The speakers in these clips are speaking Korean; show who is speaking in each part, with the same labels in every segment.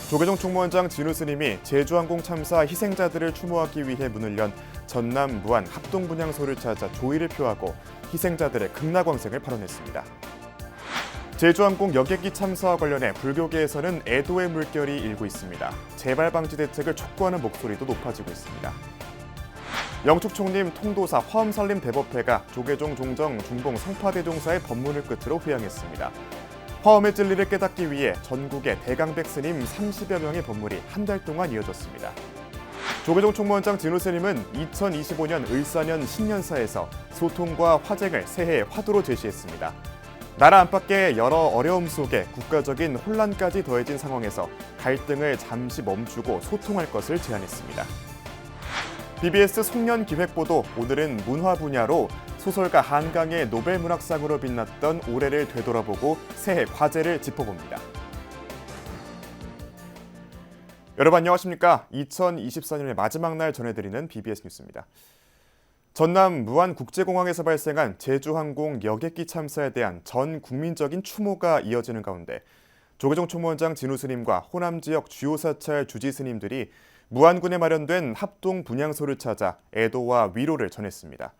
Speaker 1: 조계종 총무원장 진우 스님이 제주항공 참사 희생자들을 추모하기 위해 문을 연 전남 무안 합동분향소를 찾아 조의를 표하고 희생자들의 극락왕생을 발언했습니다. 제주항공 여객기 참사와 관련해 불교계에서는 애도의 물결이 일고 있습니다. 재발 방지 대책을 촉구하는 목소리도 높아지고 있습니다. 영축총림 통도사 화엄살림 대법회가 조계종 종정 중봉 성파대종사의 법문을 끝으로 회양했습니다. 화엄의 진리를 깨닫기 위해 전국의 대강백 스님 30여 명의 법문이 한 달 동안 이어졌습니다. 조계종 총무원장 진우 스님은 2025년 을사년 신년사에서 소통과 화쟁을 새해의 화두로 제시했습니다. 나라 안팎의 여러 어려움 속에 국가적인 혼란까지 더해진 상황에서 갈등을 잠시 멈추고 소통할 것을 제안했습니다. BBS 송년기획보도 오늘은 문화 분야로 소설가 한강의 노벨문학상으로 빛났던 올해를 되돌아보고 새해 과제를 짚어봅니다. 여러분 안녕하십니까? 2024년의 마지막 날 전해드리는 BBS 뉴스입니다. 전남 무안국제공항에서 발생한 제주항공 여객기 참사에 대한 전 국민적인 추모가 이어지는 가운데 조계종 총무원장 진우 스님과 호남 지역 주요 사찰 주지 스님들이 무안군에 마련된 합동 분향소를 찾아 애도와 위로를 전했습니다.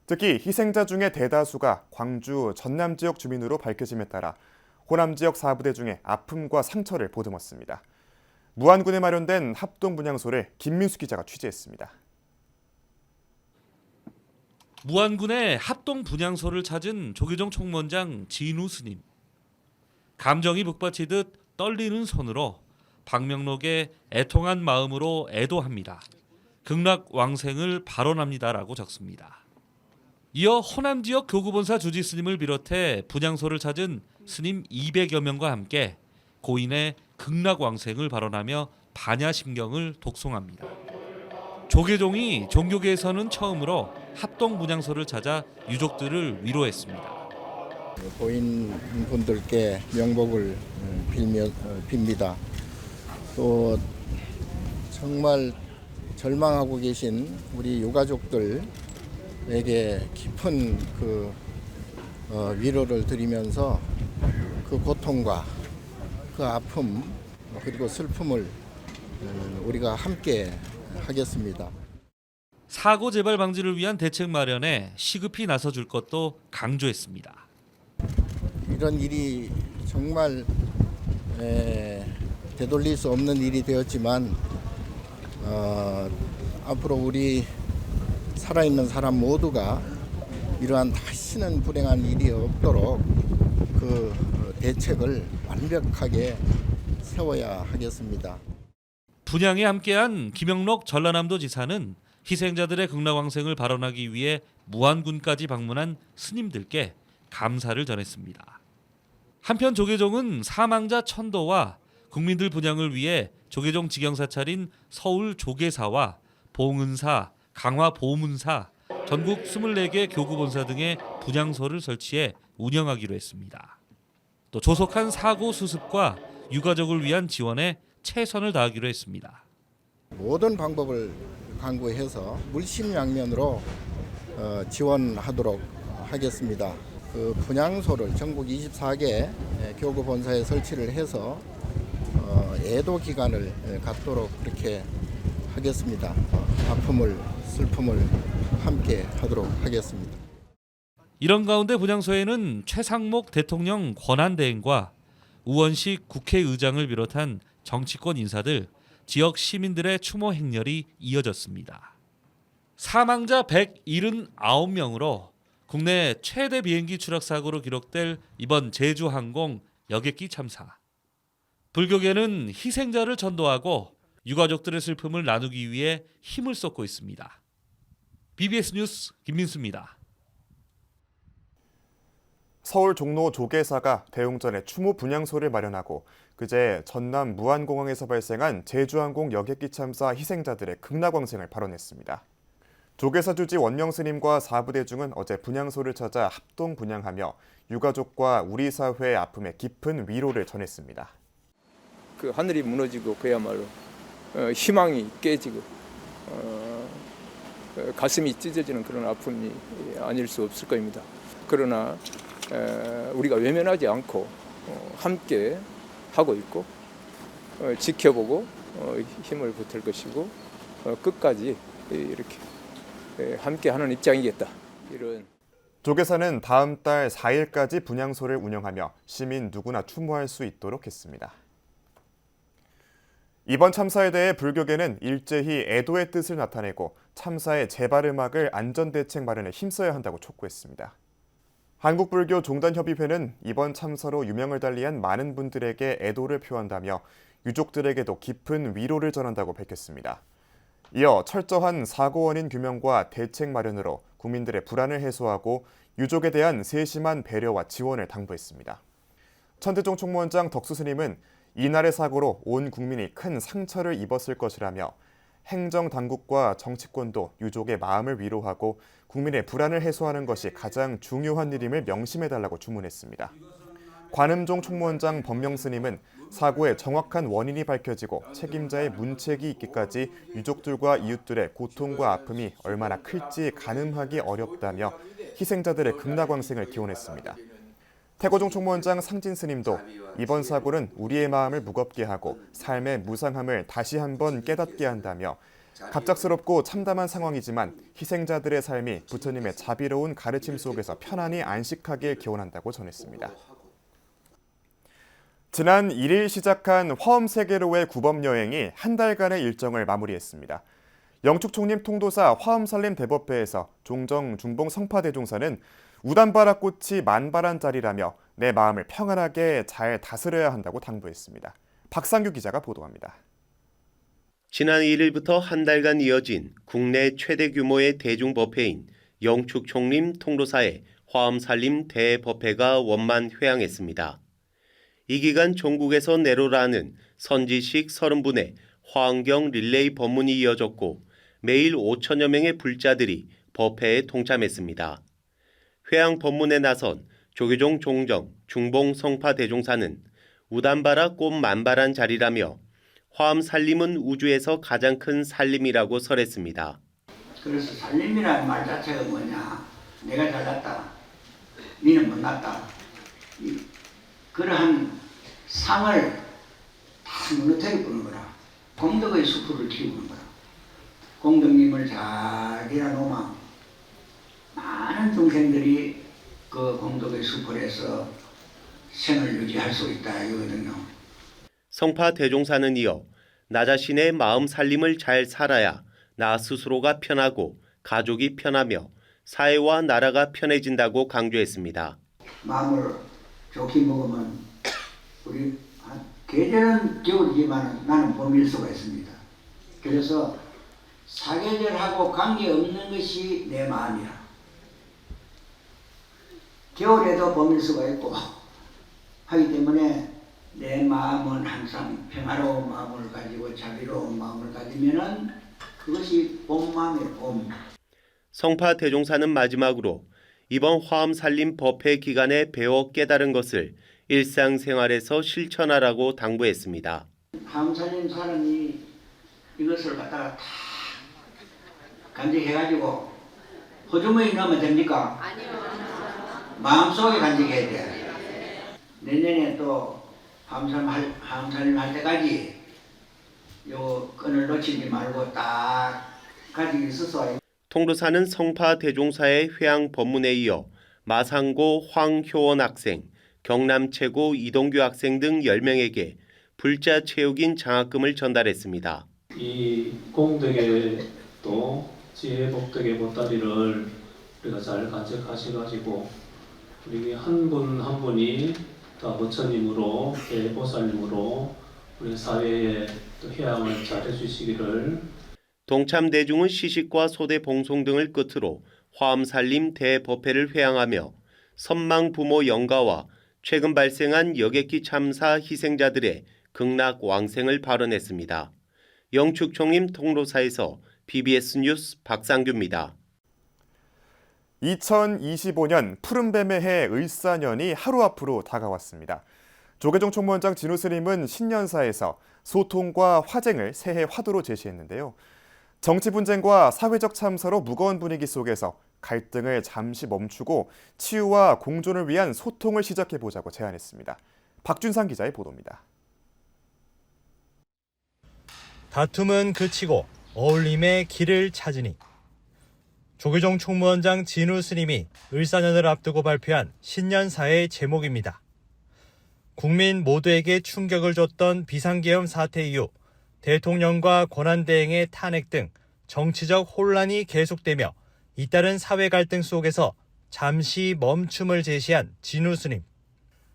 Speaker 1: 특히 희생자 중에 대다수가 광주, 전남 지역 주민으로 밝혀짐에 따라 호남 지역 사부대 중에 아픔과 상처를 보듬었습니다. 무안군에 마련된 합동 분향소를 김민수 기자가 취재했습니다.
Speaker 2: 무안군의 합동 분향소를 찾은 조계종 총무원장 진우 스님. 감정이 북받치듯 떨리는 손으로 방명록에 애통한 마음으로 애도합니다. 극락왕생을 발언합니다라고 적습니다. 이어 호남 지역 교구본사 주지 스님을 비롯해 분향소를 찾은 스님 200여 명과 함께 고인의 극락왕생을 발언하며 반야심경을 독송합니다. 조계종이 종교계에서는 처음으로 합동 분향소를 찾아 유족들을 위로했습니다.
Speaker 3: 고인분들께 명복을 빕니다. 또 정말 절망하고 계신 우리 유가족들에게 깊은 위로를 드리면서 그 고통과 그 아픔 그리고 슬픔을 우리가 함께 하겠습니다.
Speaker 2: 사고 재발 방지를 위한 대책 마련에 시급히 나서줄 것도 강조했습니다.
Speaker 3: 이런 일이 정말 되돌릴 수 없는 일이 되었지만 앞으로 우리 살아있는 사람 모두가 이러한 다시는 불행한 일이 없도록 그 대책을 완벽하게 세워야 하겠습니다.
Speaker 2: 분향에 함께한 김영록 전라남도 지사는 희생자들의 극락왕생을 발언하기 위해 무안군까지 방문한 스님들께 감사를 전했습니다. 한편 조계종은 사망자 천도와 국민들 분향을 위해 조계종 직영사찰인 서울 조계사와 봉은사, 강화 보문사, 전국 24개 교구본사 등의 분향소를 설치해 운영하기로 했습니다. 또 조속한 사고 수습과 유가족을 위한 지원에 최선을 다하기로 했습니다.
Speaker 3: 모든 방법을 강구해서 물심양면으로 지원하도록 하겠습니다. 그 분향소를 전국 24개 교구 본사에 설치를 해서 애도 기간을 갖도록 그렇게 하겠습니다. 아픔을 슬픔을 함께 하도록 하겠습니다.
Speaker 2: 이런 가운데 분향소에는 최상목 대통령 권한대행과 우원식 국회의장을 비롯한 정치권 인사들, 지역 시민들의 추모 행렬이 이어졌습니다. 사망자 179명으로 국내 최대 비행기 추락 사고로 기록될 이번 제주항공 여객기 참사. 불교계는 희생자를 전도하고 유가족들의 슬픔을 나누기 위해 힘을 쏟고 있습니다. BBS 뉴스 김민수입니다.
Speaker 1: 서울 종로 조계사가 대웅전에 추모 분향소를 마련하고 그제 전남 무안공항에서 발생한 제주항공 여객기 참사 희생자들의 극락왕생을 발언했습니다. 조계사 주지 원명 스님과 사부대 중은 어제 분향소를 찾아 합동 분향하며 유가족과 우리 사회의 아픔에 깊은 위로를 전했습니다.
Speaker 4: 그 하늘이 무너지고 그야말로 희망이 깨지고 가슴이 찢어지는 그런 아픔이 아닐 수 없을 겁니다. 그러나 우리가 외면하지 않고 함께 하고 있고 지켜보고 힘을 보탤 것이고 끝까지 이렇게 함께하는 입장이겠다. 이런.
Speaker 1: 조계사는 다음 달 4일까지 분향소를 운영하며 시민 누구나 추모할 수 있도록 했습니다. 이번 참사에 대해 불교계는 일제히 애도의 뜻을 나타내고 참사의 재발음악을 안전대책 마련에 힘써야 한다고 촉구했습니다. 한국불교종단협의회는 이번 참사로 유명을 달리한 많은 분들에게 애도를 표한다며 유족들에게도 깊은 위로를 전한다고 밝혔습니다. 이어 철저한 사고 원인 규명과 대책 마련으로 국민들의 불안을 해소하고 유족에 대한 세심한 배려와 지원을 당부했습니다. 천대종 총무원장 덕수 스님은 이날의 사고로 온 국민이 큰 상처를 입었을 것이라며 행정당국과 정치권도 유족의 마음을 위로하고 국민의 불안을 해소하는 것이 가장 중요한 일임을 명심해달라고 주문했습니다. 관음종 총무원장 법명스님은 사고의 정확한 원인이 밝혀지고 책임자의 문책이 있기까지 유족들과 이웃들의 고통과 아픔이 얼마나 클지 가늠하기 어렵다며 희생자들의 극락왕생을 기원했습니다. 태고종 총무원장 상진스님도 이번 사고는 우리의 마음을 무겁게 하고 삶의 무상함을 다시 한번 깨닫게 한다며 갑작스럽고 참담한 상황이지만 희생자들의 삶이 부처님의 자비로운 가르침 속에서 편안히 안식하길 기원한다고 전했습니다. 지난 1일 시작한 화엄세계로의 구범여행이 한 달간의 일정을 마무리했습니다. 영축총림 통도사 화엄살림 대법회에서 종정 중봉 성파대종사는 우단바라 꽃이 만발한 자리라며 내 마음을 평안하게 잘 다스려야 한다고 당부했습니다. 박상규 기자가 보도합니다.
Speaker 5: 지난 1일부터 한 달간 이어진 국내 최대 규모의 대중법회인 영축총림 통도사의 화엄살림 대법회가 원만 회항했습니다. 이 기간 전국에서 내로라는 선지식 30분의 화엄경 릴레이 법문이 이어졌고 매일 5천여 명의 불자들이 법회에 동참했습니다. 회항 법문에 나선 조계종 종정 중봉 성파 대종사는 우단바라 꽃 만발한 자리라며 화엄 살림은 우주에서 가장 큰 살림이라고 설했습니다.
Speaker 6: 그래서 살림이라는 말 자체가 뭐냐? 내가 잘났다, 니는 못났다. 그러한 상을 다 무너뜨려 보는 거라. 공덕의 수풀을 키우는 거라. 공덕님을 잘 일어놓으면 많은 동생들이 그 공덕의 수풀에서 생을 유지할 수 있다 이거거든요.
Speaker 5: 성파 대종사는 이어 나 자신의 마음 살림을 잘 살아야 나 스스로가 편하고 가족이 편하며 사회와 나라가 편해진다고 강조했습니다.
Speaker 6: 마음을 좋게 먹으면 우리 계절은 겨울이지만 나는 봄일 수가 있습니다. 그래서 사계절하고 관계없는 것이 내 마음이라. 겨울에도 봄일 수가 있고 하기 때문에 내 마음은 항상 평화로운 마음을 가지고 자비로운 마음을 가지면은 그것이 봄 마음이에요. 봄.
Speaker 5: 성파 대종사는 마지막으로 이번 화엄살림 법회 기간에 배워 깨달은 것을 일상생활에서 실천하라고 당부했습니다.
Speaker 6: 화엄살림 사람이 이것을 갖다가 다 간직해가지고 호주머니 넣으면 됩니까? 아니요. 마음속에 간직해야 돼. 내년에 또 화엄살림 할 때까지 요 끈을 놓치지 말고 딱 가지고 있어서.
Speaker 5: 통도사는 성파 대종사의 회항 법문에 이어 마상고 황효원 학생, 경남최고 이동규 학생 등 10명에게 불자 체육인 장학금을 전달했습니다.
Speaker 7: 이 공덕의 또 지혜 복덕의 보따리를 우리가 잘 간직하셔가지고 우리 한 분 한 분이 다 부처님으로 대보살님으로 우리 사회에 또 회양을 잘 해주시기를.
Speaker 5: 동참 대중은 시식과 소대 봉송 등을 끝으로 화엄살림 대법회를 회항하며 선망 부모 영가와 최근 발생한 여객기 참사 희생자들의 극락 왕생을 발언했습니다. 영축총림 통도사에서 BBS 뉴스 박상규입니다.
Speaker 1: 2025년 푸른뱀의 해 을사년이 하루 앞으로 다가왔습니다. 조계종 총무원장 진우 스님은 신년사에서 소통과 화쟁을 새해 화두로 제시했는데요. 정치 분쟁과 사회적 참사로 무거운 분위기 속에서 갈등을 잠시 멈추고 치유와 공존을 위한 소통을 시작해보자고 제안했습니다. 박준상 기자의 보도입니다.
Speaker 8: 다툼은 그치고 어울림의 길을 찾으니. 조계종 총무원장 진우 스님이 을사년을 앞두고 발표한 신년사의 제목입니다. 국민 모두에게 충격을 줬던 비상계엄 사태 이후 대통령과 권한대행의 탄핵 등 정치적 혼란이 계속되며 잇따른 사회 갈등 속에서 잠시 멈춤을 제시한 진우 스님.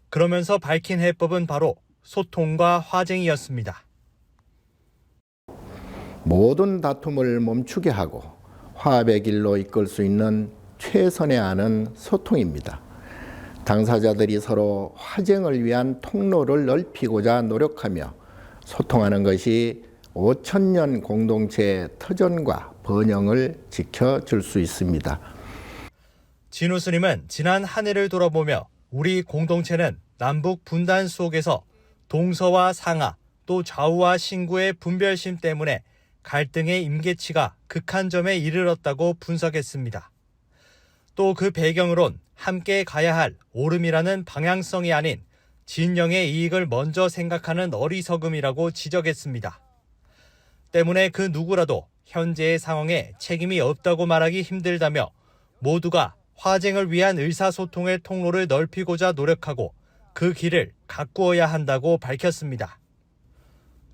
Speaker 8: 그러면서 밝힌 해법은 바로 소통과 화쟁이었습니다.
Speaker 3: 모든 다툼을 멈추게 하고 화합의 길로 이끌 수 있는 최선의 안은 소통입니다. 당사자들이 서로 화쟁을 위한 통로를 넓히고자 노력하며 소통하는 것이 5,000년 공동체의 터전과 번영을 지켜줄 수 있습니다.
Speaker 8: 진우 스님은 지난 한 해를 돌아보며 우리 공동체는 남북 분단 속에서 동서와 상하 또 좌우와 신구의 분별심 때문에 갈등의 임계치가 극한 점에 이르렀다고 분석했습니다. 또 그 배경으론 함께 가야 할 옳음이라는 방향성이 아닌 진영의 이익을 먼저 생각하는 어리석음이라고 지적했습니다. 때문에 그 누구라도 현재의 상황에 책임이 없다고 말하기 힘들다며 모두가 화쟁을 위한 의사소통의 통로를 넓히고자 노력하고 그 길을 가꾸어야 한다고 밝혔습니다.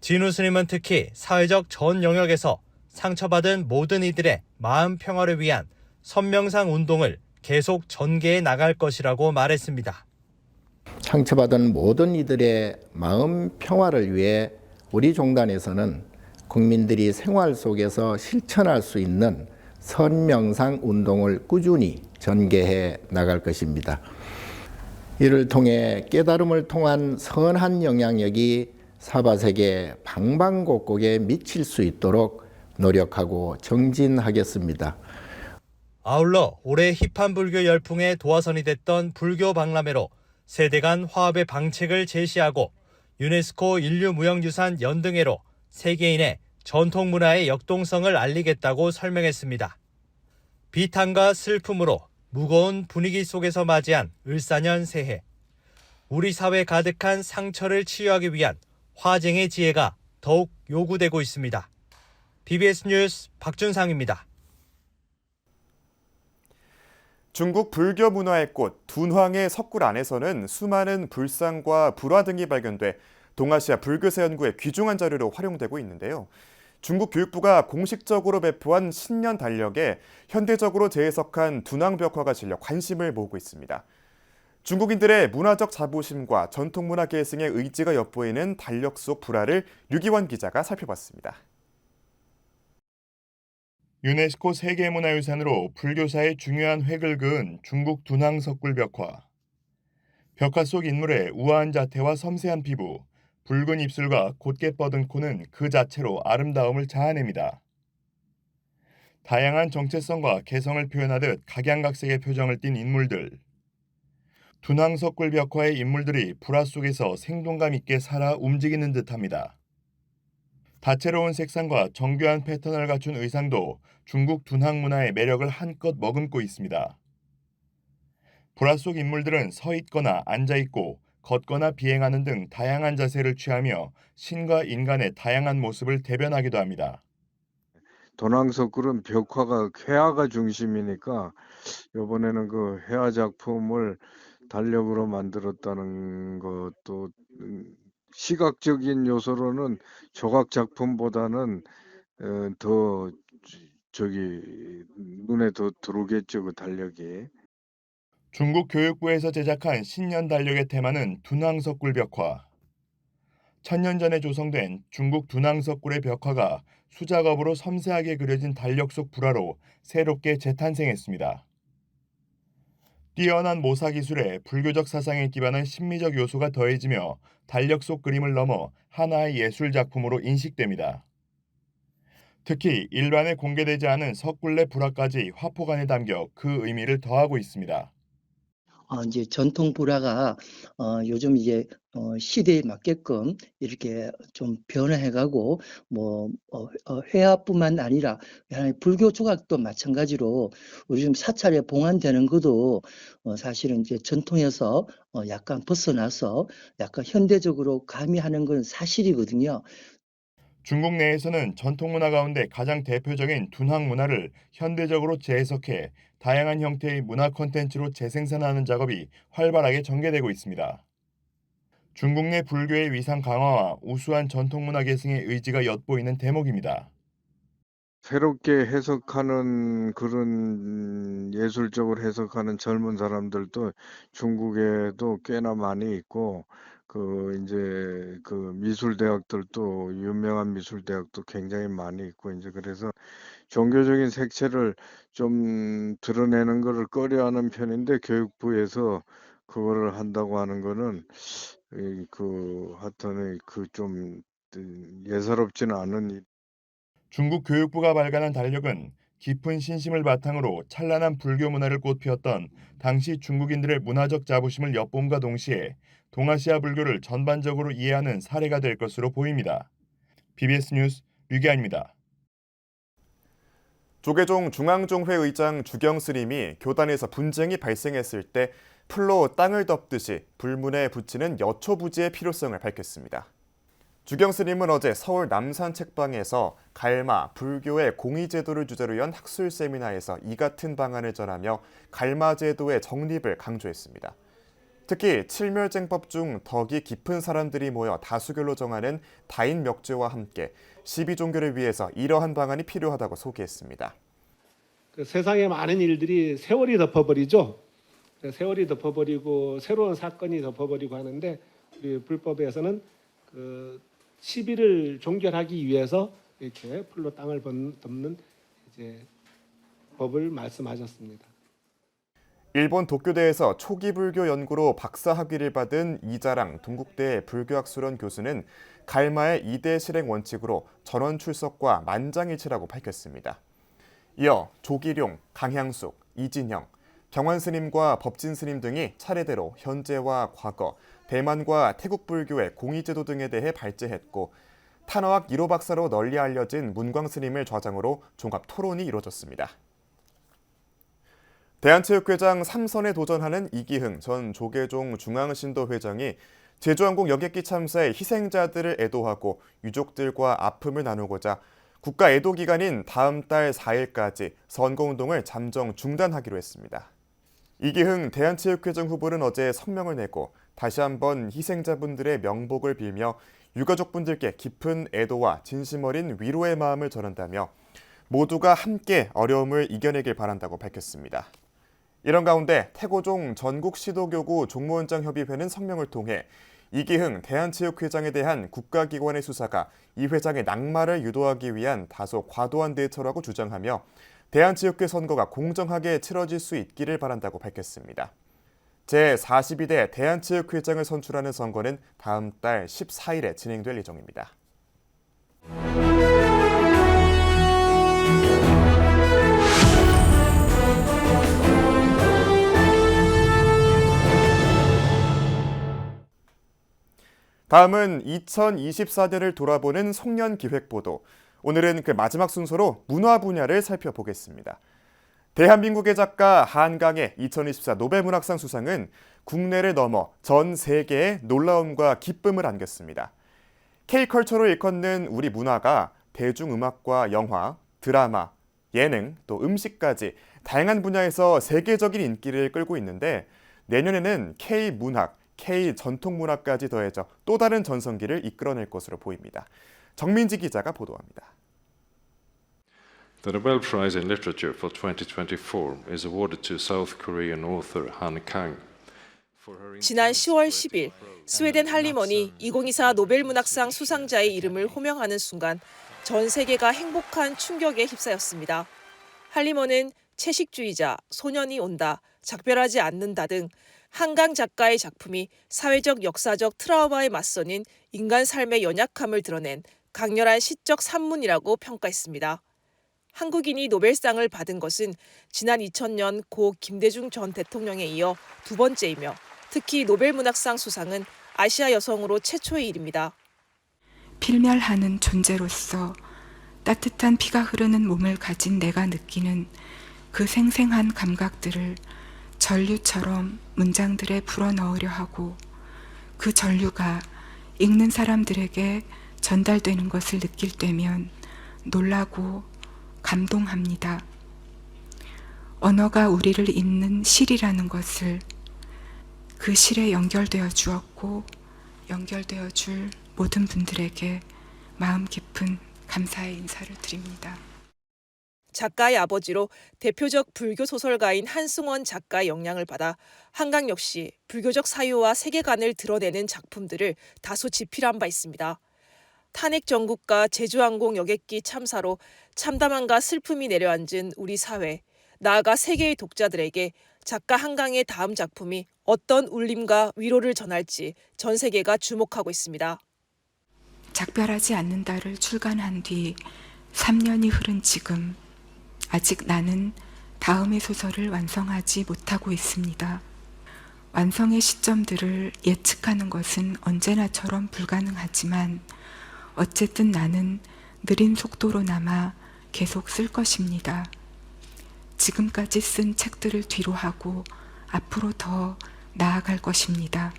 Speaker 8: 진우 스님은 특히 사회적 전 영역에서 상처받은 모든 이들의 마음 평화를 위한 선명상 운동을 계속 전개해 나갈 것이라고 말했습니다.
Speaker 3: 상처받은 모든 이들의 마음 평화를 위해 우리 종단에서는 국민들이 생활 속에서 실천할 수 있는 선명상 운동을 꾸준히 전개해 나갈 것입니다. 이를 통해 깨달음을 통한 선한 영향력이 사바세계 방방곡곡에 미칠 수 있도록 노력하고 정진하겠습니다.
Speaker 8: 아울러 올해 힙한 불교 열풍의 도화선이 됐던 불교 박람회로 세대 간 화합의 방책을 제시하고 유네스코 인류무형유산 연등회로 세계인의 전통문화의 역동성을 알리겠다고 설명했습니다. 비탄과 슬픔으로 무거운 분위기 속에서 맞이한 을사년 새해. 우리 사회 가득한 상처를 치유하기 위한 화쟁의 지혜가 더욱 요구되고 있습니다. BBS 뉴스 박준상입니다.
Speaker 1: 중국 불교 문화의 꽃 둔황의 석굴 안에서는 수많은 불상과 불화 등이 발견돼 동아시아 불교사 연구에 귀중한 자료로 활용되고 있는데요. 중국 교육부가 공식적으로 배포한 신년 달력에 현대적으로 재해석한 둔황 벽화가 실려 관심을 모으고 있습니다. 중국인들의 문화적 자부심과 전통문화 계승의 의지가 엿보이는 달력 속 불화를 류기원 기자가 살펴봤습니다.
Speaker 9: 유네스코 세계문화유산으로 불교사의 중요한 획을 그은 중국 둔황 석굴 벽화. 벽화 속 인물의 우아한 자태와 섬세한 피부, 붉은 입술과 곧게 뻗은 코는 그 자체로 아름다움을 자아냅니다. 다양한 정체성과 개성을 표현하듯 각양각색의 표정을 띤 인물들. 둔황 석굴 벽화의 인물들이 불화 속에서 생동감 있게 살아 움직이는 듯합니다. 다채로운 색상과 정교한 패턴을 갖춘 의상도 중국 둔황 문화의 매력을 한껏 머금고 있습니다. 불화 속 인물들은 서 있거나 앉아 있고 걷거나 비행하는 등 다양한 자세를 취하며 신과 인간의 다양한 모습을 대변하기도 합니다.
Speaker 10: 둔황석굴은 벽화가 회화가 중심이니까 이번에는 그 회화 작품을 달력으로 만들었다는 것도 시각적인 요소로는 조각 작품보다는 더 눈에 더 들어오겠죠, 그 달력이.
Speaker 9: 중국 교육부에서 제작한 신년 달력의 테마는 둔황석굴 벽화. 1000년 전에 조성된 중국 둔황석굴의 벽화가 수작업으로 섬세하게 그려진 달력 속 불화로 새롭게 재탄생했습니다. 뛰어난 모사 기술에 불교적 사상에 기반한 심미적 요소가 더해지며 달력 속 그림을 넘어 하나의 예술 작품으로 인식됩니다. 특히 일반에 공개되지 않은 석굴 내 불화까지 화폭안에 담겨 그 의미를 더하고 있습니다.
Speaker 11: 이제 전통 불화가 요즘 이제 시대에 맞게끔 이렇게 좀 변화해가고 회화뿐만 아니라 불교 조각도 마찬가지로 요즘 사찰에 봉안되는 것도 사실은 이제 전통에서 약간 벗어나서 약간 현대적으로 가미하는 건 사실이거든요.
Speaker 9: 중국 내에서는 전통 문화 가운데 가장 대표적인 둔항 문화를 현대적으로 재해석해 다양한 형태의 문화 콘텐츠로 재생산하는 작업이 활발하게 전개되고 있습니다. 중국 내 불교의 위상 강화와 우수한 전통 문화 계승의 의지가 엿보이는 대목입니다.
Speaker 10: 새롭게 해석하는 그런 예술적으로 해석하는 젊은 사람들도 중국에도 꽤나 많이 있고 그 미술 대학들도 유명한 미술 대학도 굉장히 많이 있고 이제 그래서 종교적인 색채를 좀 드러내는 것을 꺼려하는 편인데 교육부에서 그거를 한다고 하는 거는 하여튼 좀 예사롭지는 않은 일.
Speaker 9: 중국 교육부가 발간한 달력은 깊은 신심을 바탕으로 찬란한 불교 문화를 꽃피웠던 당시 중국인들의 문화적 자부심을 엿봄과 동시에 동아시아 불교를 전반적으로 이해하는 사례가 될 것으로 보입니다. BBS 뉴스 류기아입니다.
Speaker 1: 조계종 중앙종회 의장 주경 스님이 교단에서 분쟁이 발생했을 때 풀로 땅을 덮듯이 불문에 붙이는 여초부지의 필요성을 밝혔습니다. 주경 스님은 어제 서울 남산 책방에서 갈마, 불교의 공의제도를 주제로 연 학술 세미나에서 이 같은 방안을 전하며 갈마제도의 정립을 강조했습니다. 특히 칠멸쟁법 중 덕이 깊은 사람들이 모여 다수결로 정하는 다인멱죄와 함께 12종교를 위해서 이러한 방안이 필요하다고 소개했습니다.
Speaker 12: 세상에 많은 일들이 세월이 덮어버리죠. 세월이 덮어버리고 새로운 사건이 덮어버리고 하는데 우리 불법에서는 시비를 종결하기 위해서 이렇게 풀로 땅을 덮는 법을 말씀하셨습니다.
Speaker 1: 일본 도쿄대에서 초기 불교 연구로 박사 학위를 받은 이자랑 동국대 불교학술원 교수는 갈마의 2대 실행 원칙으로 전원 출석과 만장일치라고 밝혔습니다. 이어 조기룡, 강향숙, 이진형, 경환 스님과 법진 스님 등이 차례대로 현재와 과거, 대만과 태국 불교의 공의제도 등에 대해 발제했고 탄화학 1호 박사로 널리 알려진 문광 스님을 좌장으로 종합 토론이 이루어졌습니다. 대한체육회장 3선에 도전하는 이기흥 전 조계종 중앙신도 회장이 제주항공 여객기 참사의 희생자들을 애도하고 유족들과 아픔을 나누고자 국가 애도 기간인 다음 달 4일까지 선거운동을 잠정 중단하기로 했습니다. 이기흥 대한체육회장 후보는 어제 성명을 내고 다시 한번 희생자분들의 명복을 빌며 유가족분들께 깊은 애도와 진심 어린 위로의 마음을 전한다며 모두가 함께 어려움을 이겨내길 바란다고 밝혔습니다. 이런 가운데 태고종 전국시도교구 종무원장협의회는 성명을 통해 이기흥 대한체육회장에 대한 국가기관의 수사가 이 회장의 낙마를 유도하기 위한 다소 과도한 대처라고 주장하며 대한체육회 선거가 공정하게 치러질 수 있기를 바란다고 밝혔습니다. 제42대 대한체육회장을 선출하는 선거는 다음 달 14일에 진행될 예정입니다. 다음은 2024년을 돌아보는 송년기획보도. 오늘은 그 마지막 순서로 문화 분야를 살펴보겠습니다. 대한민국의 작가 한강의 2024 노벨문학상 수상은 국내를 넘어 전 세계에 놀라움과 기쁨을 안겼습니다. K컬처로 일컫는 우리 문화가 대중음악과 영화, 드라마, 예능, 또 음식까지 다양한 분야에서 세계적인 인기를 끌고 있는데 내년에는 K문학, K전통문화까지 더해져 또 다른 전성기를 이끌어낼 것으로 보입니다. 정민지 기자가 보도합니다.
Speaker 13: The Nobel Prize in Literature for 2024 is awarded to South Korean author Han Kang.
Speaker 14: 지난 10월 10일 스웨덴 할리먼이 2024 노벨문학상 수상자의 이름을 호명하는 순간 전 세계가 행복한 충격에 휩싸였습니다. 할리먼은 채식주의자, 소년이 온다, 작별하지 않는다 등 한강 작가의 작품이 사회적 역사적 트라우마에 맞서는 인간 삶의 연약함을 드러낸 강렬한 시적 산문이라고 평가했습니다. 한국인이 노벨상을 받은 것은 지난 2000년 고 김대중 전 대통령에 이어 두 번째이며 특히 노벨문학상 수상은 아시아 여성으로 최초의 일입니다.
Speaker 15: 필멸하는 존재로서 따뜻한 피가 흐르는 몸을 가진 내가 느끼는 그 생생한 감각들을 전류처럼 문장들에 불어넣으려 하고 그 전류가 읽는 사람들에게 전달되는 것을 느낄 때면 놀라고 감동합니다. 언어가 우리를 잇는 실이라는 것을 그 실에 연결되어 주었고 연결되어 줄 모든 분들에게 마음 깊은 감사의 인사를 드립니다.
Speaker 14: 작가의 아버지로 대표적 불교 소설가인 한승원 작가의 영향을 받아 한강 역시 불교적 사유와 세계관을 드러내는 작품들을 다수 집필한 바 있습니다. 탄핵 정국과 제주항공 여객기 참사로 참담함과 슬픔이 내려앉은 우리 사회, 나아가 세계의 독자들에게 작가 한강의 다음 작품이 어떤 울림과 위로를 전할지 전 세계가 주목하고 있습니다.
Speaker 15: 작별하지 않는다를 출간한 뒤 3년이 흐른 지금 아직 나는 다음의 소설을 완성하지 못하고 있습니다. 완성의 시점들을 예측하는 것은 언제나처럼 불가능하지만 어쨌든 나는 느린 속도로나마 계속 쓸 것입니다. 지금까지 쓴 책들을 뒤로 하고 앞으로 더 나아갈 것입니다.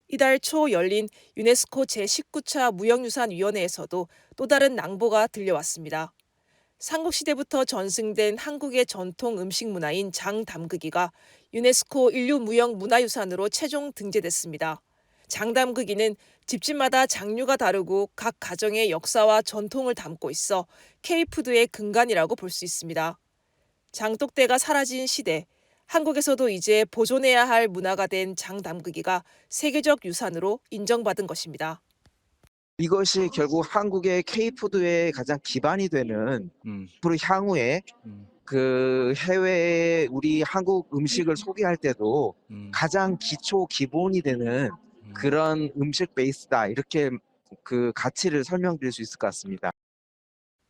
Speaker 14: 이달 초 열린 유네스코 제19차 무형유산위원회에서도 또 다른 낭보가 들려왔습니다. 삼국시대부터 전승된 한국의 전통 음식 문화인 장담그기가 유네스코 인류무형문화유산으로 최종 등재됐습니다. 장담그기는 집집마다 장류가 다르고 각 가정의 역사와 전통을 담고 있어 K푸드의 근간이라고 볼 수 있습니다. 장독대가 사라진 시대, 한국에서도 이제 보존해야 할 문화가 된 장담그기가 세계적 유산으로 인정받은 것입니다.
Speaker 16: 이것이 결국 한국의 K푸드의 가장 기반이 되는 앞으로 향후에 그 해외에 우리 한국 음식을 소개할 때도 가장 기초 기본이 되는 그런 음식 베이스다, 이렇게 그 가치를 설명드릴 수 있을 것 같습니다.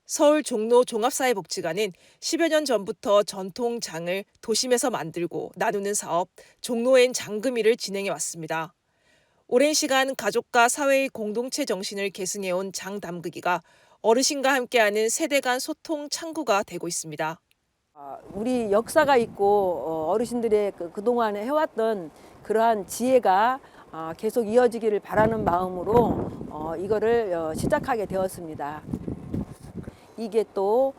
Speaker 14: 서울 종로 종합사회복지관은 10여 년 전부터 전통장을 도심에서 만들고 나누는 사업 종로엔 장금이를 진행해 왔습니다. 오랜 시간 가족과 사회의 공동체 정신을 계승해온 장담그기가 어르신과 함께하는 세대 간 소통 창구가 되고 있습니다.
Speaker 17: 우리 역사가 있고 어르신들의 그동안 해왔던 그러한 지혜가 계속 이어지기를 바라는 마음으로 이거를 시작하게 되었습니다. 이게 또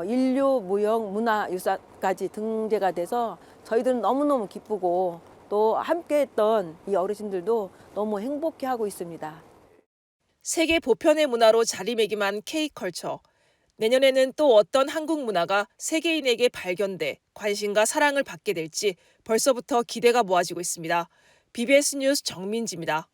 Speaker 17: 인류무형문화유산까지 등재가 돼서 저희들은 너무너무 기쁘고 또 함께했던 이 어르신들도 너무 행복해하고 있습니다.
Speaker 14: 세계 보편의 문화로 자리매김한 K컬처. 내년에는 또 어떤 한국 문화가 세계인에게 발견돼 관심과 사랑을 받게 될지 벌써부터 기대가 모아지고 있습니다. BBS 뉴스 정민지입니다.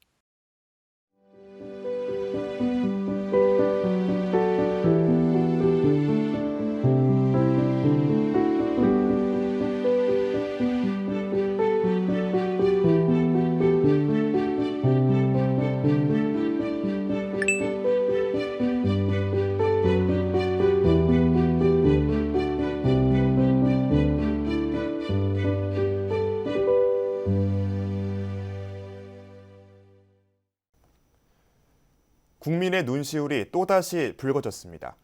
Speaker 1: 국민의 눈시울이 또다시 붉어졌습니다.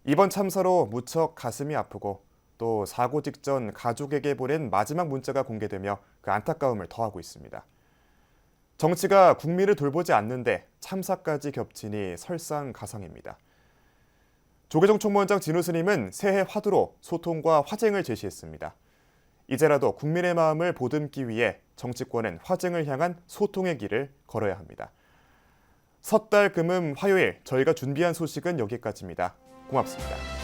Speaker 1: 이번 참사로 무척 가슴이 아프고 또 사고 직전 가족에게 보낸 마지막 문자가 공개되며 그 안타까움을 더하고 있습니다. 정치가 국민을 돌보지 않는데 참사까지 겹치니 설상가상입니다. 조계종 총무원장 진우 스님은 새해 화두로 소통과 화쟁을 제시했습니다. 이제라도 국민의 마음을 보듬기 위해 정치권은 화쟁을 향한 소통의 길을 걸어야 합니다. 섣달 금음 화요일 저희가 준비한 소식은 여기까지입니다. 고맙습니다.